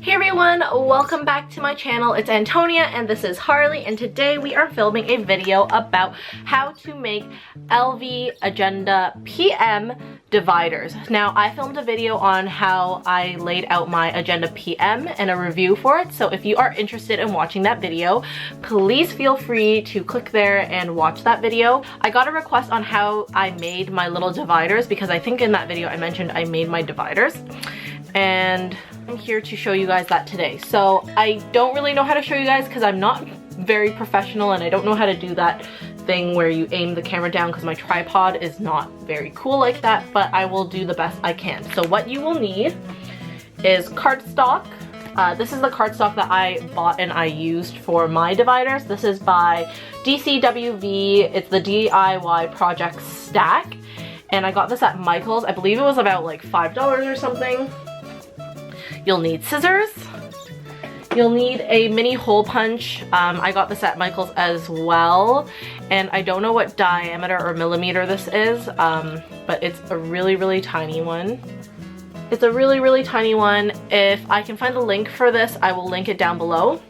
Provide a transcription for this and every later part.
Hey everyone, welcome back to my channel. It's Antonia and this is Harley, and today we are filming a video about how to make LV Agenda PM dividers. Now, I filmed a video on how I laid out my Agenda PM and a review for it, so if you are interested in watching that video, please feel free to click there and watch that video. I got a request on how I made my little dividers because I think in that video I mentioned I made my dividers, and I'm here to show you guys that today. So I don't really know how to show you guys because I'm not very professional and I don't know how to do that thing where you aim the camera down because my tripod is not very cool like that, but I will do the best I can. So what you will need is cardstock. This is the cardstock that I bought and I used for my dividers. This is by DCWV. It's the DIY Project Stack, and I got this at Michael's. I believe it was about like $5 or something. You'll need scissors. You'll need a mini hole punch. I got this at Michael's as well, and I don't know what diameter or millimeter this is, but it's a really tiny one. It's a really tiny one. If I can find the link for this, I will link it down below.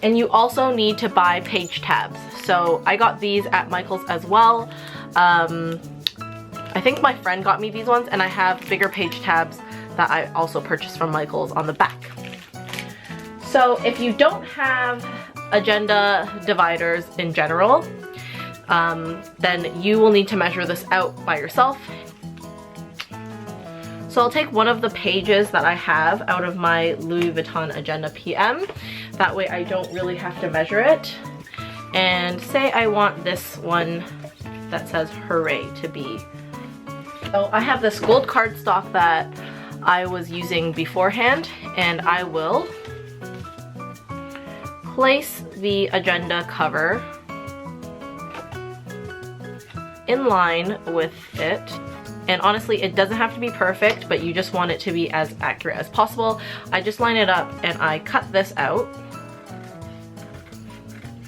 And you also need to buy page tabs. So I got these at Michael's as well. I think my friend got me these ones, and I have bigger page tabs that I also purchased from Michael's on the back. So if you don't have agenda dividers in general, then you will need to measure this out by yourself. So I'll take one of the pages that I have out of my Louis Vuitton Agenda PM. That way I don't really have to measure it. And say I want this one that says hooray to be. So I have this gold cardstock that I was using beforehand, and I will place the agenda cover in line with it. And honestly, it doesn't have to be perfect, but you just want it to be as accurate as possible. I just line it up and I cut this out.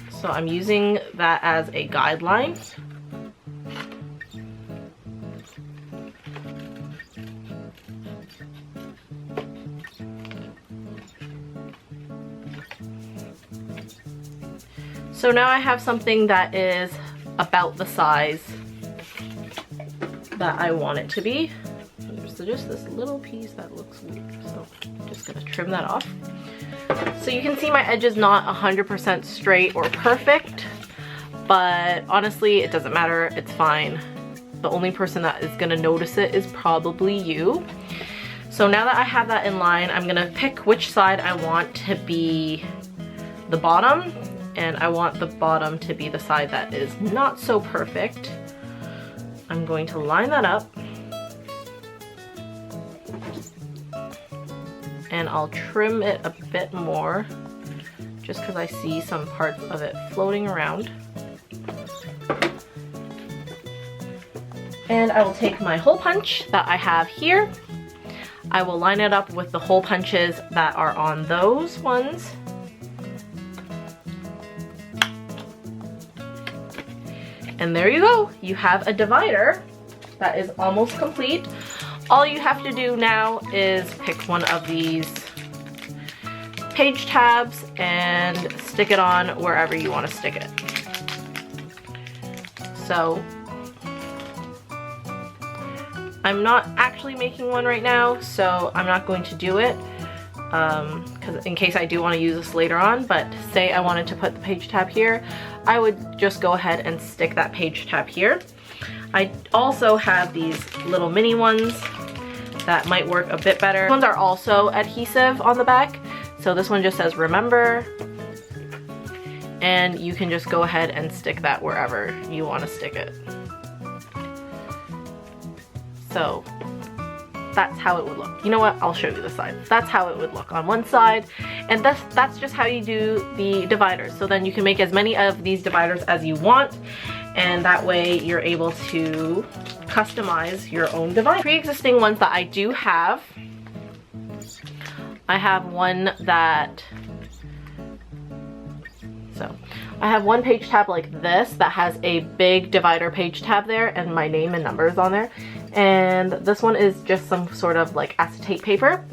So I'm using that as a guideline. So now I have something that is about the size that I want it to be. So just this little piece that looks weird, so I'm just gonna trim that off. So you can see my edge is not 100% straight or perfect, but honestly it doesn't matter, it's fine. The only person that is gonna notice it is probably you. So now that I have that in line, I'm gonna pick which side I want to be the bottom, and I want the bottom to be the side that is not so perfect. I'm going to line that up, and I'll trim it a bit more just because I see some parts of it floating around. And I will take my hole punch that I have here. I will line it up with the hole punches that are on those ones. And there you go, you have a divider that is almost complete. All you have to do now is pick one of these page tabs and stick it on wherever you want to stick it. So I'm not actually making one right now, so I'm not going to do it because in case I do want to use this later on, but say I wanted to put the page tab here, I would just go ahead and stick that page tab here. I also have these little mini ones that might work a bit better. These ones are also adhesive on the back, so this one just says remember, and you can just go ahead and stick that wherever you want to stick it. So that's how it would look. You know what? I'll show you the side. That's how it would look on one side, and that's just how you do the dividers. So then you can make as many of these dividers as you want, and that way you're able to customize your own divider. Pre-existing ones that I do have, I have one that, so I have one page tab like this that has a big divider page tab there and my name and numbers on there. And this one is just some sort of like acetate paper.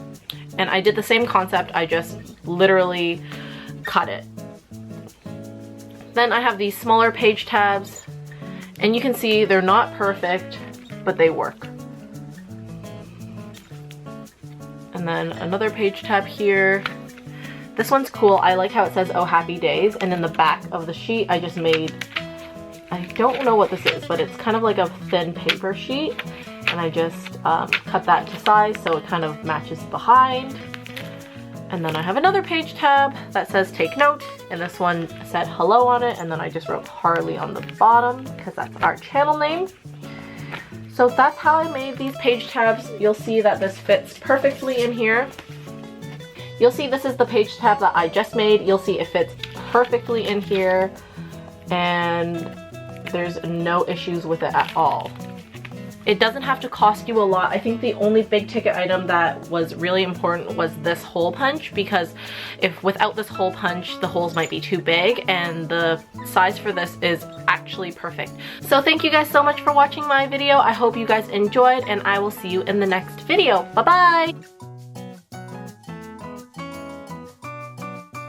And I did the same concept, I just literally cut it. Then I have these smaller page tabs, and you can see they're not perfect, but they work. And then another page tab here. This one's cool. I like how it says, "Oh, happy days." And in the back of the sheet, I just made, I don't know what this is, but it's kind of like a thin paper sheet. And I just cut that to size so it kind of matches behind. And then I have another page tab that says "Take note." And this one said "Hello" on it. And then I just wrote Harley on the bottom because that's our channel name. So that's how I made these page tabs. You'll see that this fits perfectly in here. You'll see this is the page tab that I just made. You'll see it fits perfectly in here, and there's no issues with it at all. It doesn't have to cost you a lot. I think the only big ticket item that was really important was this hole punch, because if without this hole punch, the holes might be too big, and the size for this is actually perfect. So thank you guys so much for watching my video. I hope you guys enjoyed, and I will see you in the next video. Bye-bye!